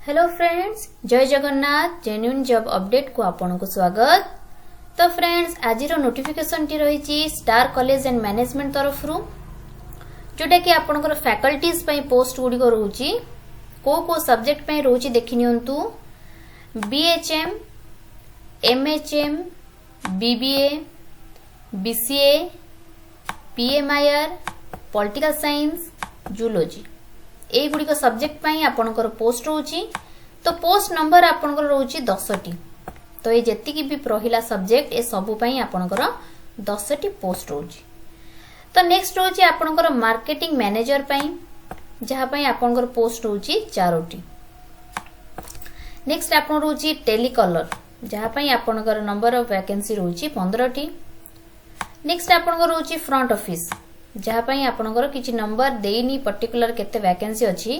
Hello friends, जय Jagannath genuine job update को आपन को स्वागत। तो फ्रेंड्स, आज नोटिफिकेशन टी रही स्टार कॉलेज एंड मैनेजमेंट तरफ जोटा कि आपनकर फैकल्टीज पई पोस्ट गुडी को रहउची को सब्जेक्ट पई रहउची देखि नियंतु। BHM, MHM, BBA, BCA, PMIR, political science, zoology ए गुडी को सब्जेक्ट पई आपनकर पोस्ट रहउची। तो पोस्ट नंबर आपनकर रहउची 10 टी। तो ये जेति की भी रहिला सब्जेक्ट ए सबु पई आपनकर 10 टी पोस्ट रहउची। तो नेक्स्ट रहउची आपनकर मार्केटिंग मैनेजर पई जहा पई आपनकर पोस्ट रहउची 4 टी। नेक्स्ट आपन रहउची टेलीकॉलर जहा पई आपनकर नंबर ऑफ वैकेंसी रहउची 15 टी। नेक्स्ट आपनकर रहउची फ्रंट ऑफिस जहा पई आपनकर किछि नंबर देइनी पर्टिकुलर केते वैकेंसी अछि।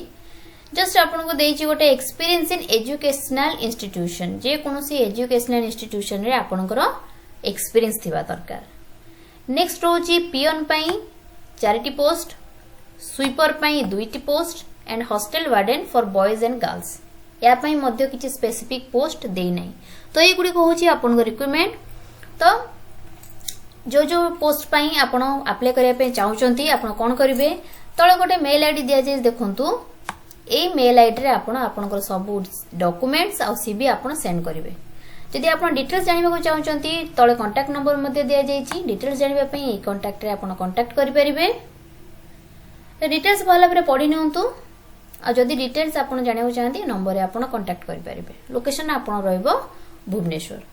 जस्ट आपनको देइछि गोटे एक्सपीरियंस इन एजुकेशनल इंस्टीट्यूशन, जे कोनोसी एजुकेशनल इंस्टीट्यूशन रे आपनकर एक्सपीरियंस थिबा दरकार। नेक्स्ट रहउची पियन पई 4 टी पोस्ट, स्वीपर पई 2 T post and hostel warden for boys and girls या पई मध्य किछि स्पेसिफिक पोस्ट देइ नै। तो ए गुडी को होची आपनको रिक्वायरमेंट। तो जो जो पोस्ट पाई आपण अप्लाई करिया पे चाहउचंती आपण कोन करिवे, तळे गोटे मेल आईडी दिया जे देखंतु। ए मेल आईडी रे आपण आपनकर सब डॉक्यूमेंट्स आ सीवी आपण सेंड करिवे। जदि आपण डिटेल्स जानिबा को चाहउचंती तळे कांटेक्ट नंबर मध्ये दिया जाईची। डिटेल्स जानिबा पे ए कांटेक्ट रे आपण कांटेक्ट करि परिबे। डिटेल्स भला परे पढि नियंतु। आ जदि डिटेल्स आपण जानिबा चाहंती नंबर रे आपण कांटेक्ट करि परिबे। लोकेशन आपण रहइबो भुवनेश्वर।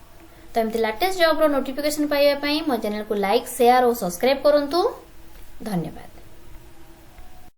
तो एमती लेटेस्ट जॉब रो नोटिफिकेशन पाइबा पई मो चैनल को लाइक, शेयर और सब्सक्राइब करंतु। धन्यवाद।